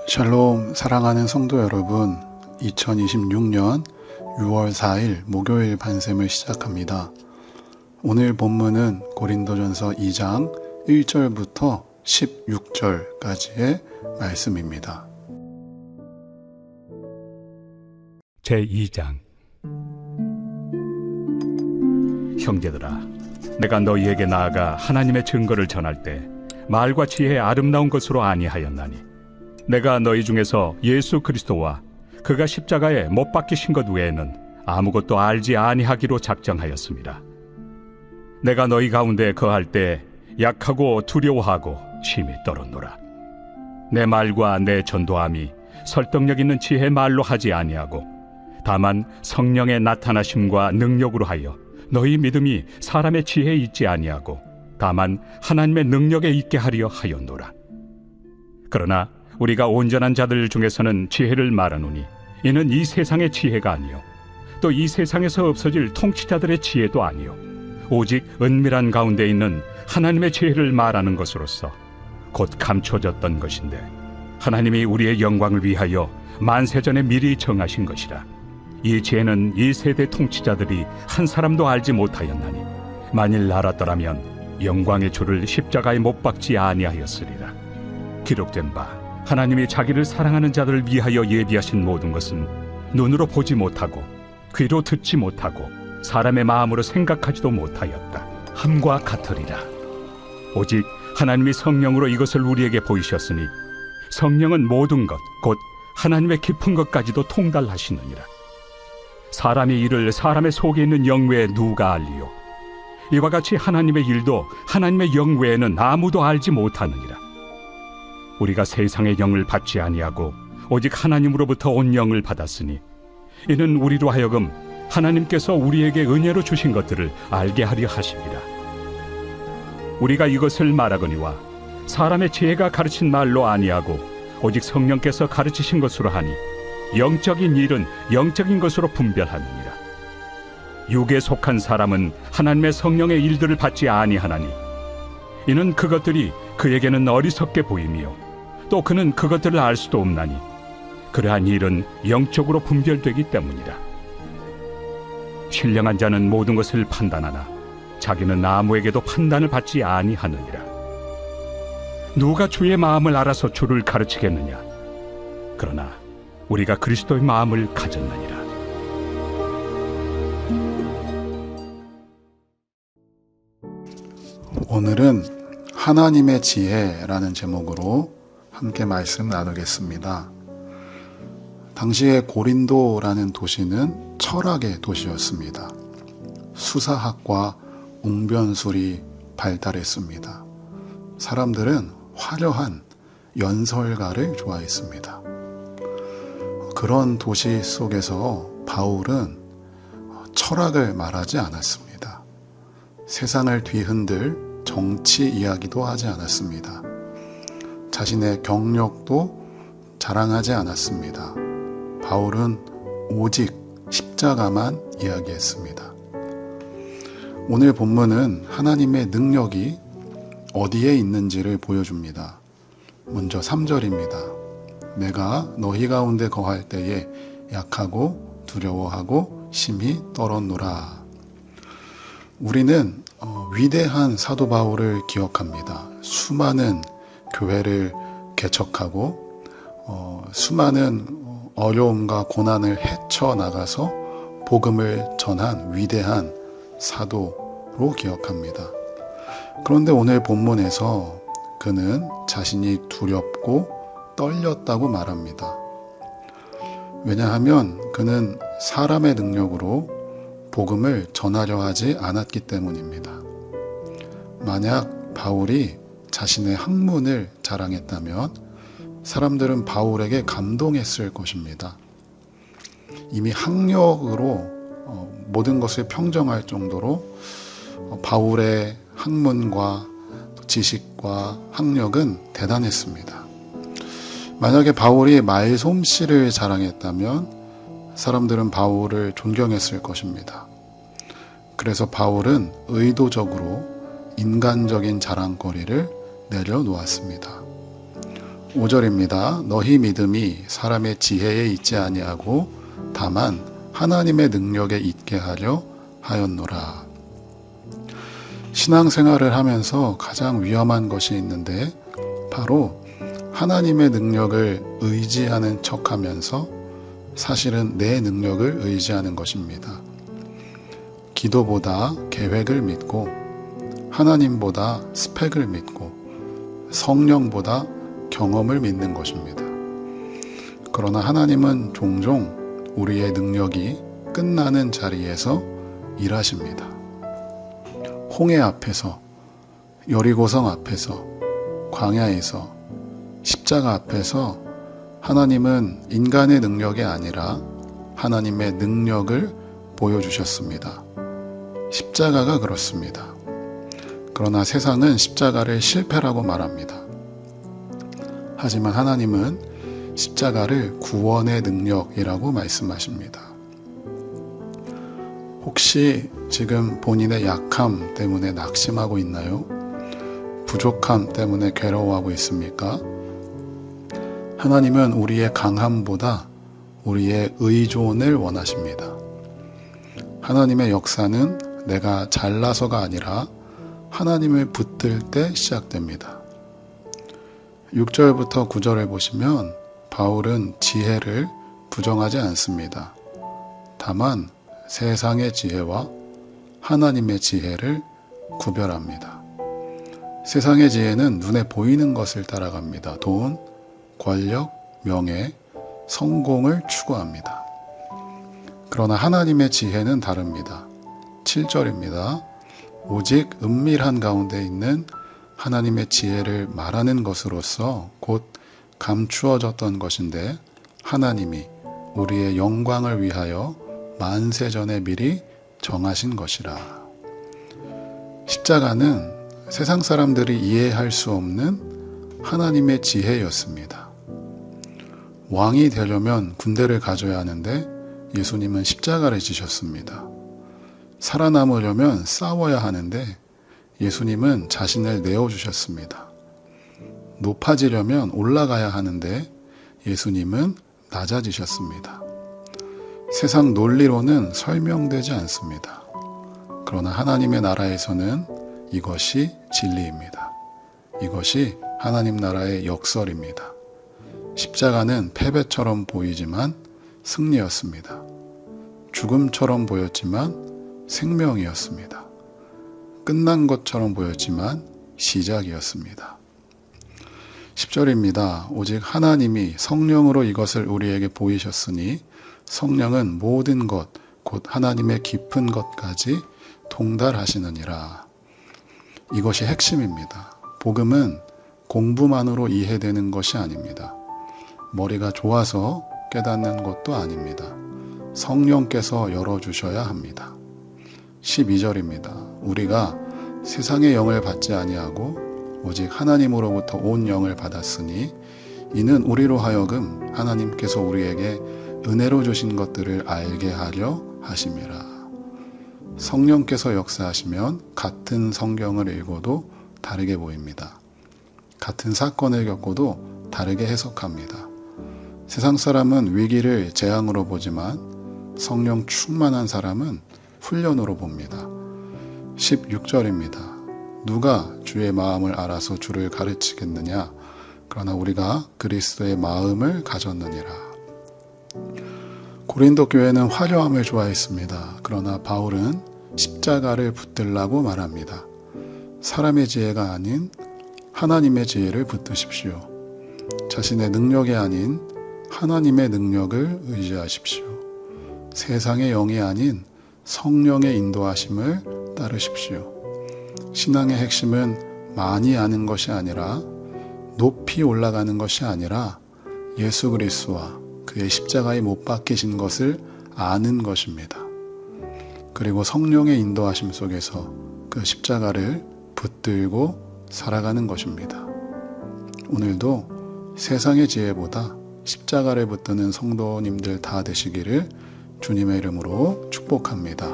샬롬, 사랑하는 성도 여러분, 2026년 6월 4일 목요일 반샘을 시작합니다. 오늘 본문은 고린도전서 2장 1절부터 16절까지의 말씀입니다. 제2장. 형제들아, 내가 너희에게 나아가 하나님의 증거를 전할 때 말과 지혜의 아름다운 것으로 아니하였나니 내가 너희 중에서 예수 그리스도와 그가 십자가에 못 박히신 것 외에는 아무것도 알지 아니하기로 작정하였습니다. 내가 너희 가운데 거할 때 약하고 두려워하고 심히 떨었노라. 내 말과 내 전도함이 설득력 있는 지혜의 말로 하지 아니하고 다만 성령의 나타나심과 능력으로 하여 너희 믿음이 사람의 지혜에 있지 아니하고 다만 하나님의 능력에 있게 하려 하였노라. 그러나 우리가 온전한 자들 중에서는 지혜를 말하노니 이는 이 세상의 지혜가 아니요 또 이 세상에서 없어질 통치자들의 지혜도 아니요 오직 은밀한 가운데 있는 하나님의 지혜를 말하는 것으로서 곧 감춰졌던 것인데 하나님이 우리의 영광을 위하여 만세전에 미리 정하신 것이라. 이 지혜는 이 세대 통치자들이 한 사람도 알지 못하였나니 만일 알았더라면 영광의 주를 십자가에 못 박지 아니하였으리라. 기록된 바 하나님이 자기를 사랑하는 자들을 위하여 예비하신 모든 것은 눈으로 보지 못하고 귀로 듣지 못하고 사람의 마음으로 생각하지도 못하였다 함과 같으리라. 오직 하나님이 성령으로 이것을 우리에게 보이셨으니 성령은 모든 것 곧 하나님의 깊은 것까지도 통달하시느니라. 사람의 일을 사람의 속에 있는 영 외에 누가 알리요? 이와 같이 하나님의 일도 하나님의 영 외에는 아무도 알지 못하느니라. 우리가 세상의 영을 받지 아니하고 오직 하나님으로부터 온 영을 받았으니 이는 우리로 하여금 하나님께서 우리에게 은혜로 주신 것들을 알게 하려 하심이라. 우리가 이것을 말하거니와 사람의 지혜가 가르친 말로 아니하고 오직 성령께서 가르치신 것으로 하니 영적인 일은 영적인 것으로 분별하느니라. 육에 속한 사람은 하나님의 성령의 일들을 받지 아니하나니 이는 그것들이 그에게는 어리석게 보이며 또 그는 그것들을 알 수도 없나니 그러한 일은 영적으로 분별되기 때문이라. 신령한 자는 모든 것을 판단하나 자기는 아무에게도 판단을 받지 아니하느니라. 누가 주의 마음을 알아서 주를 가르치겠느냐? 그러나 우리가 그리스도의 마음을 가졌느니라. 오늘은 하나님의 지혜라는 제목으로 함께 말씀 나누겠습니다. 당시에 고린도라는 도시는 철학의 도시였습니다. 수사학과 웅변술이 발달했습니다. 사람들은 화려한 연설가를 좋아했습니다. 그런 도시 속에서 바울은 철학을 말하지 않았습니다. 세상을 뒤흔들 정치 이야기도 하지 않았습니다. 자신의 경력도 자랑하지 않았습니다. 바울은 오직 십자가만 이야기했습니다. 오늘 본문은 하나님의 능력이 어디에 있는지를 보여줍니다. 먼저 3절입니다. 내가 너희 가운데 거할 때에 약하고 두려워하고 심히 떨었노라. 우리는 위대한 사도 바울을 기억합니다. 수많은 교회를 개척하고 수많은 어려움과 고난을 헤쳐나가서 복음을 전한 위대한 사도로 기억합니다. 그런데 오늘 본문에서 그는 자신이 두렵고 떨렸다고 말합니다. 왜냐하면 그는 사람의 능력으로 복음을 전하려 하지 않았기 때문입니다. 만약 바울이 자신의 학문을 자랑했다면 사람들은 바울에게 감동했을 것입니다. 이미 학력으로 모든 것을 평정할 정도로 바울의 학문과 지식과 학력은 대단했습니다. 만약에 바울이 말솜씨를 자랑했다면 사람들은 바울을 존경했을 것입니다. 그래서 바울은 의도적으로 인간적인 자랑거리를 내려놓았습니다. 5절입니다. 너희 믿음이 사람의 지혜에 있지 아니하고 다만 하나님의 능력에 있게 하려 하였노라. 신앙생활을 하면서 가장 위험한 것이 있는데 바로 하나님의 능력을 의지하는 척하면서 사실은 내 능력을 의지하는 것입니다. 기도보다 계획을 믿고 하나님보다 스펙을 믿고 성령보다 경험을 믿는 것입니다. 그러나 하나님은 종종 우리의 능력이 끝나는 자리에서 일하십니다. 홍해 앞에서, 여리고성 앞에서, 광야에서, 십자가 앞에서 하나님은 인간의 능력이 아니라 하나님의 능력을 보여주셨습니다. 십자가가 그렇습니다. 그러나 세상은 십자가를 실패라고 말합니다. 하지만 하나님은 십자가를 구원의 능력이라고 말씀하십니다. 혹시 지금 본인의 약함 때문에 낙심하고 있나요? 부족함 때문에 괴로워하고 있습니까? 하나님은 우리의 강함보다 우리의 의존을 원하십니다. 하나님의 역사는 내가 잘나서가 아니라 하나님을 붙들 때 시작됩니다. 6절부터 9절을 보시면 바울은 지혜를 부정하지 않습니다. 다만 세상의 지혜와 하나님의 지혜를 구별합니다. 세상의 지혜는 눈에 보이는 것을 따라갑니다. 돈, 권력, 명예, 성공을 추구합니다. 그러나 하나님의 지혜는 다릅니다. 7절입니다. 오직 은밀한 가운데 있는 하나님의 지혜를 말하는 것으로서 곧 감추어졌던 것인데 하나님이 우리의 영광을 위하여 만세전에 미리 정하신 것이라. 십자가는 세상 사람들이 이해할 수 없는 하나님의 지혜였습니다. 왕이 되려면 군대를 가져야 하는데 예수님은 십자가를 지셨습니다. 살아남으려면 싸워야 하는데 예수님은 자신을 내어주셨습니다. 높아지려면 올라가야 하는데 예수님은 낮아지셨습니다. 세상 논리로는 설명되지 않습니다. 그러나 하나님의 나라에서는 이것이 진리입니다. 이것이 하나님 나라의 역설입니다. 십자가는 패배처럼 보이지만 승리였습니다. 죽음처럼 보였지만 생명이었습니다. 끝난 것처럼 보였지만 시작이었습니다. 10절입니다. 오직 하나님이 성령으로 이것을 우리에게 보이셨으니 성령은 모든 것, 곧 하나님의 깊은 것까지 통달하시느니라. 이것이 핵심입니다. 복음은 공부만으로 이해되는 것이 아닙니다. 머리가 좋아서 깨닫는 것도 아닙니다. 성령께서 열어주셔야 합니다. 12절입니다. 우리가 세상의 영을 받지 아니하고 오직 하나님으로부터 온 영을 받았으니 이는 우리로 하여금 하나님께서 우리에게 은혜로 주신 것들을 알게 하려 하심이라. 성령께서 역사하시면 같은 성경을 읽어도 다르게 보입니다. 같은 사건을 겪어도 다르게 해석합니다. 세상 사람은 위기를 재앙으로 보지만 성령 충만한 사람은 훈련으로 봅니다. 16절입니다. 누가 주의 마음을 알아서 주를 가르치겠느냐? 그러나 우리가 그리스도의 마음을 가졌느니라. 고린도 교회는 화려함을 좋아했습니다. 그러나 바울은 십자가를 붙들라고 말합니다. 사람의 지혜가 아닌 하나님의 지혜를 붙드십시오. 자신의 능력이 아닌 하나님의 능력을 의지하십시오. 세상의 영이 아닌 성령의 인도하심을 따르십시오. 신앙의 핵심은 많이 아는 것이 아니라 높이 올라가는 것이 아니라 예수 그리스도와 그의 십자가에 못 박히신 것을 아는 것입니다. 그리고 성령의 인도하심 속에서 그 십자가를 붙들고 살아가는 것입니다. 오늘도 세상의 지혜보다 십자가를 붙드는 성도님들 다 되시기를 주님의 이름으로 축복합니다.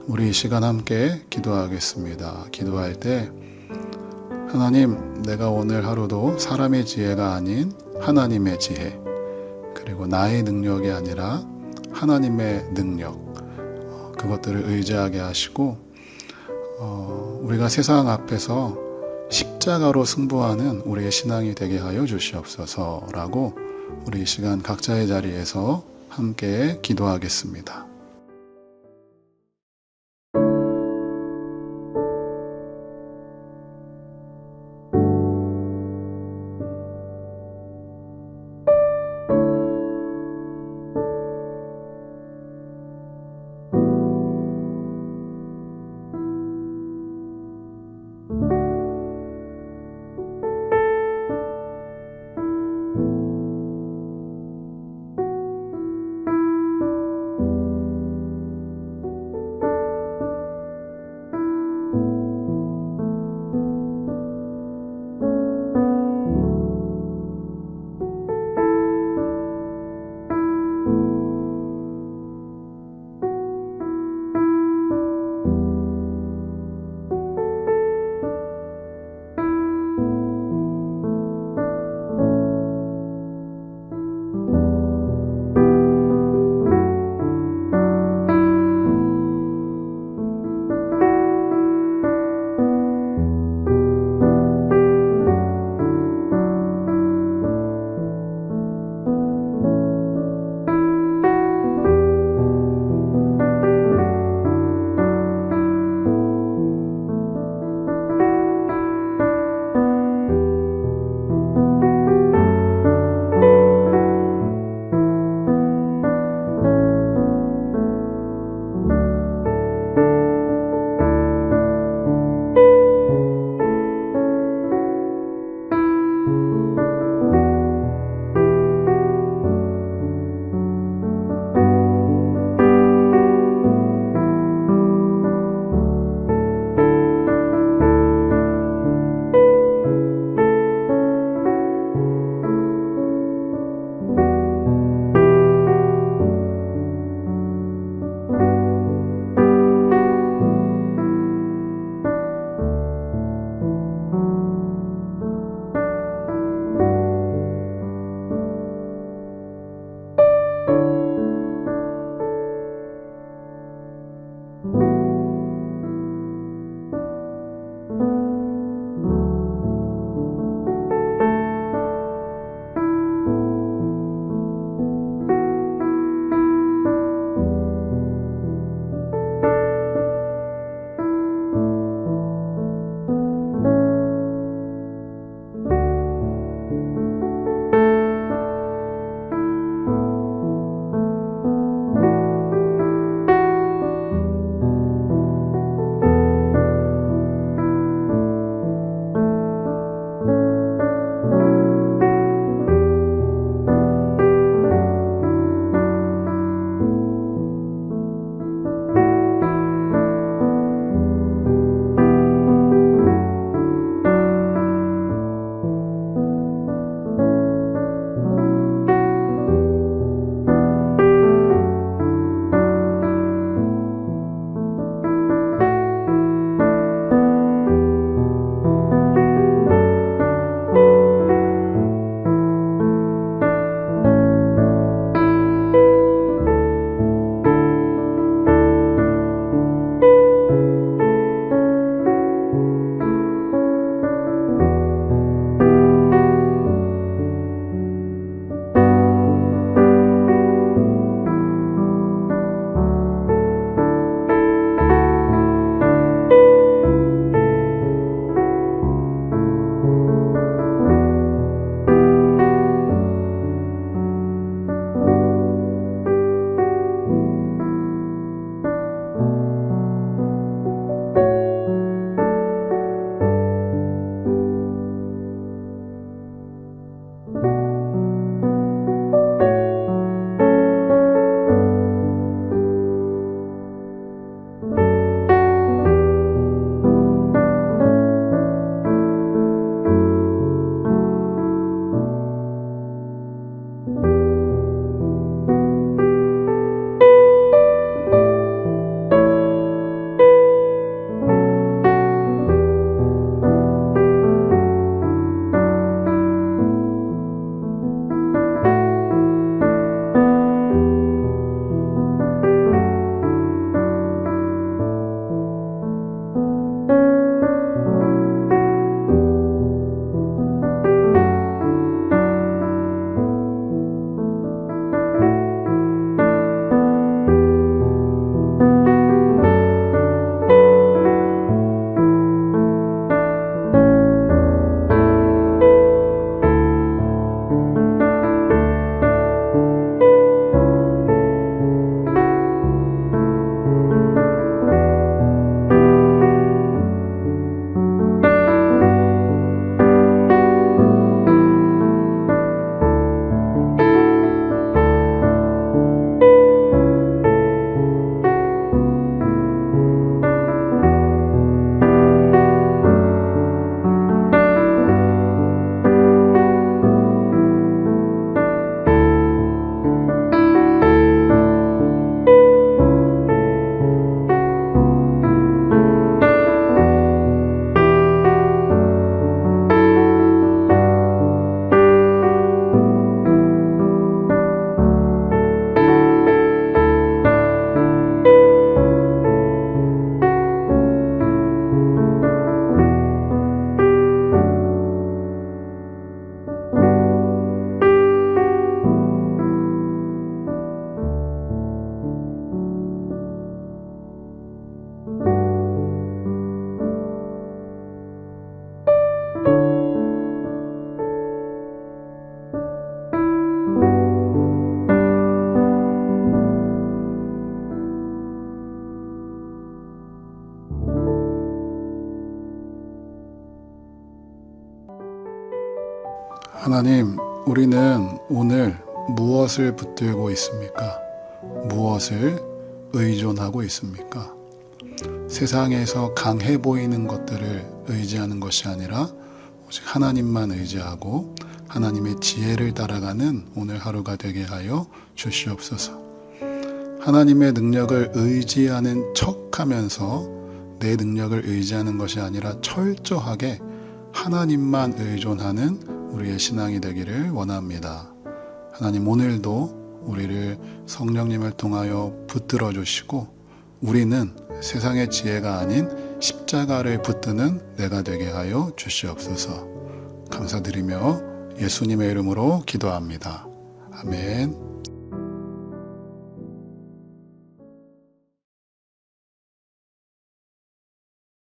우리 이 시간 함께 기도하겠습니다. 기도할 때 하나님, 내가 오늘 하루도 사람의 지혜가 아닌 하나님의 지혜, 그리고 나의 능력이 아니라 하나님의 능력, 그것들을 의지하게 하시고, 우리가 세상 앞에서 십자가로 승부하는 우리의 신앙이 되게 하여 주시옵소서라고 우리 이 시간 각자의 자리에서 함께 기도하겠습니다. 하나님, 우리는 오늘 무엇을 붙들고 있습니까? 무엇을 의존하고 있습니까? 세상에서 강해 보이는 것들을 의지하는 것이 아니라 오직 하나님만 의지하고 하나님의 지혜를 따라가는 오늘 하루가 되게 하여 주시옵소서. 하나님의 능력을 의지하는 척하면서 내 능력을 의지하는 것이 아니라 철저하게 하나님만 의존하는 우리의 신앙이 되기를 원합니다. 하나님, 오늘도 우리를 성령님을 통하여 붙들어 주시고 우리는 세상의 지혜가 아닌 십자가를 붙드는 내가 되게 하여 주시옵소서. 감사드리며 예수님의 이름으로 기도합니다. 아멘.